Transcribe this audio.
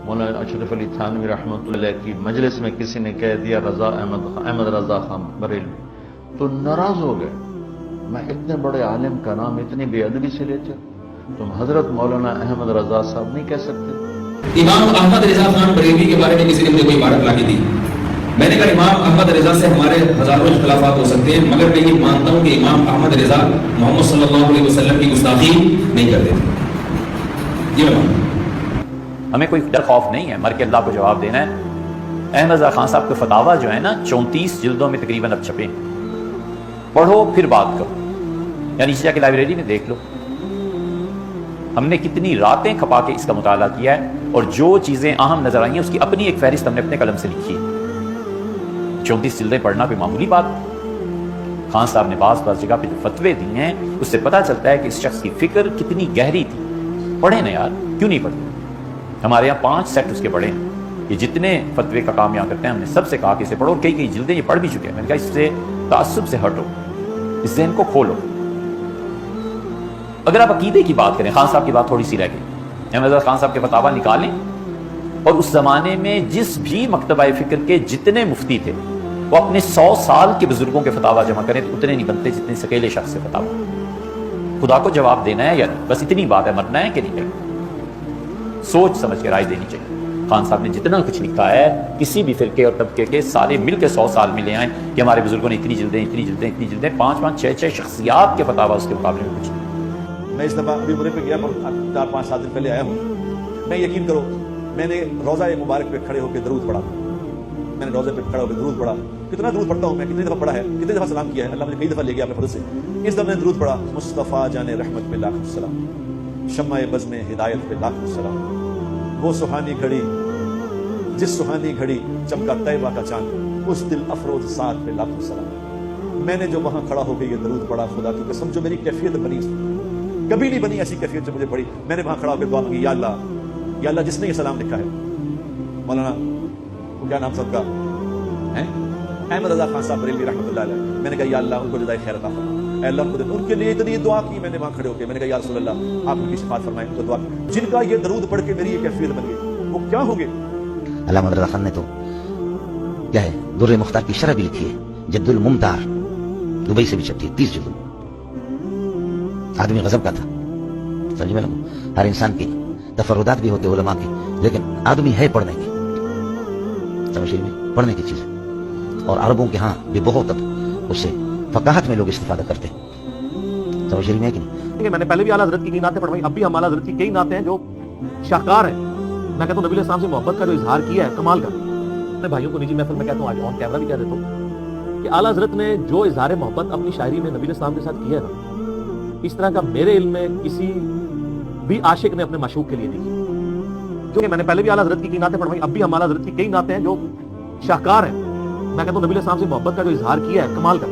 مولانا اشرف علی تھانوی رحمۃ اللہ علیہ کی مجلس میں کسی نے کہہ دیا احمد رضا خان بریلوی، تو ناراض ہو گئے، میں اتنے بڑے عالم کا نام اتنی بے ادبی سے لیتے ہو، تم حضرت مولانا احمد رضا صاحب نہیں کہہ سکتے؟ امام احمد رضا خان بریلوی کے بارے میں کسی نے مجھے کوئی عبارت لا کے دی، میں نے کہا امام احمد رضا سے ہمارے ہزاروں اختلافات ہو سکتے ہیں، مگر میں یہ مانتا ہوں کہ امام احمد رضا محمد صلی اللہ علیہ وسلم کی گستاخی نہیں کرتے تھے، یہ میں مانتا ہوں۔ ہمیں کوئی ڈر خوف نہیں ہے، مر کے اللہ کو جواب دینا ہے۔ احمد رضا خان صاحب کے فتاوا جو ہے نا 34 جلدوں میں تقریباً اب چھپے، پڑھو پھر بات کرو، یعنی اس کی لائبریری میں دیکھ لو، ہم نے کتنی راتیں کھپا کے اس کا مطالعہ کیا ہے، اور جو چیزیں اہم نظر آئی ہیں اس کی اپنی ایک فہرست ہم نے اپنے قلم سے لکھی ہے۔ 34 جلدیں پڑھنا کوئی معمولی بات، خان صاحب نے بعض جگہ پہ جو فتوے دیے ہیں اس سے پتہ چلتا ہے کہ اس شخص کی فکر کتنی گہری تھی۔ پڑھیں نا یار، کیوں نہیں پڑھتے؟ ہمارے یہاں 5 سیٹ اس کے پڑھے ہیں، یہ جتنے فتوے کا کام یہاں کرتے ہیں ہم نے سب سے کہا کہ اسے پڑھو، اور کئی جلدیں یہ پڑھ بھی چکے ہیں، میں نے کہا اس سے تعصب سے ہٹو، اس ذہن کو کھولو۔ اگر آپ عقیدے کی بات کریں، خان صاحب کی بات تھوڑی سی رہ گئی، احمد رضا خان صاحب کے فتاوا نکالیں، اور اس زمانے میں جس بھی مکتبہ فکر کے جتنے مفتی تھے وہ اپنے 100 سال کے بزرگوں کے فتاوا جمع کریں تو اتنے نہیں بنتے جتنے اکیلے شخص سے فتاوا۔ خدا کو جواب دینا ہے یا نہیں، بس اتنی بات ہے، مرنا ہے کہ نہیں کرنا، سوچ سمجھ کے رائے دینی چاہیے۔ خان صاحب نے جتنا کچھ لکھا ہے کسی بھی فرقے اور طبقے کے سارے مل کے 100 سال میں لے آئیں کہ ہمارے بزرگوں نے اتنی جلدیں 5 6 شخصیات کے فتاوا اس کے مقابلے میں کچھ نہیں۔ میں اس دفعہ ابھی عمرے پہ گیا، 4-5 7 دن پہلے آیا ہوں، میں یقین کرو میں نے روضہ مبارک پہ کھڑے ہو کے درود پڑھا، میں نے روضے پہ کھڑے ہو کے درود پڑھا، کتنا درود پڑھتا ہوں میں، کتنی دفعہ پڑھا ہے، کتنی دفعہ سلام کیا ہے، اللہ مجھے کئی دفعہ لے گیا اپنے فضل سے۔ اس دفعہ میں نے درود پڑھا، مصطفیٰ جان رحمت پہ لاکھ السلام، شمع بزم ہدایت پہ لاکھ السلام، وہ سہانی گھڑی جس سہانی گھڑی چمکا طیبہ کا چاند، اس دل افروز ساتھ پہ لاکھ السلام۔ میں نے جو وہاں کھڑا ہو کے یہ درود پڑھا، خدا کی قسم جو میری کیفیت بنی کبھی نہیں بنی ایسی کیفیت جو مجھے پڑی، میں نے وہاں کھڑا ہو کے دعا مانگی، یا اللہ جس نے یہ سلام لکھا ہے، مولانا وہ کیا نام سب کا ہے، احمد رضا خان صاحب بریلوی رحمۃ اللہ علیہ، میں نے کہا یا اللہ ان کو جزائے خیر عطا فرما، اے اللہ ان کے لیے اتنی دعا کی، میں نے وہاں کھڑے ہو کے میں نے کہا یا رسول اللہ آپ ان کی شفاعت فرمائیں، ان کو دعا جن کا یہ درود پڑھ کے میری یہ کیفیت بن گئی وہ کیا ہوں گے۔ علامہ رضا خان نے تو کیا ہے در مختار کی شرح بھی لکھی ہے، جد الممتار، دبئی سے بھی چھپتی ہے، 30 جلد۔ آدمی غضب کا تھا، سمجھ میں لگو، ہر انسان کی تفردات بھی ہوتے علماء کی، لیکن آدمی ہے پڑھنے کی، سمجھ میں پڑھنے کی چیز، اور عربوں کے ہاں بھی بہت اب اس سے فقاہت میں لوگ استفادہ کرتے ہیں، سمجھ میں کہ نہیں۔ میں نے پہلے بھی اعلیٰ حضرت کی کئی نعتیں پڑھوائی، اب بھی ہم اعلیٰ حضرت کی کئی نعتیں ہیں جو شاہکار ہیں۔ میں کہتا ہوں نبی علیہ السلام سے محبت کا جو اظہار کیا ہے کمال کا، میں بھائیوں کو نجی محفل میں کہتا ہوں، آج آن کیمرہ بھی کہہ دیتا ہوں کہ اعلیٰ حضرت نے جو اظہار محبت اپنی شاعری میں نبی علیہ السلام کے ساتھ کیا ہے نا، اس طرح کا میرے علم میں کسی بھی عاشق نے اپنے معشوق کے لیے نہیں کیا۔ جو کہ میں نے پہلے بھی اعلیٰ حضرت کی کئی نعتیں پڑھوائی، اب بھی ہم اعلیٰ حضرت کی کئی نعتیں ہیں جو شاہکار ہیں۔ میں کہتا ہوں نبی علیہ السلام سے محبت کا جو اظہار کیا ہے کمال کا۔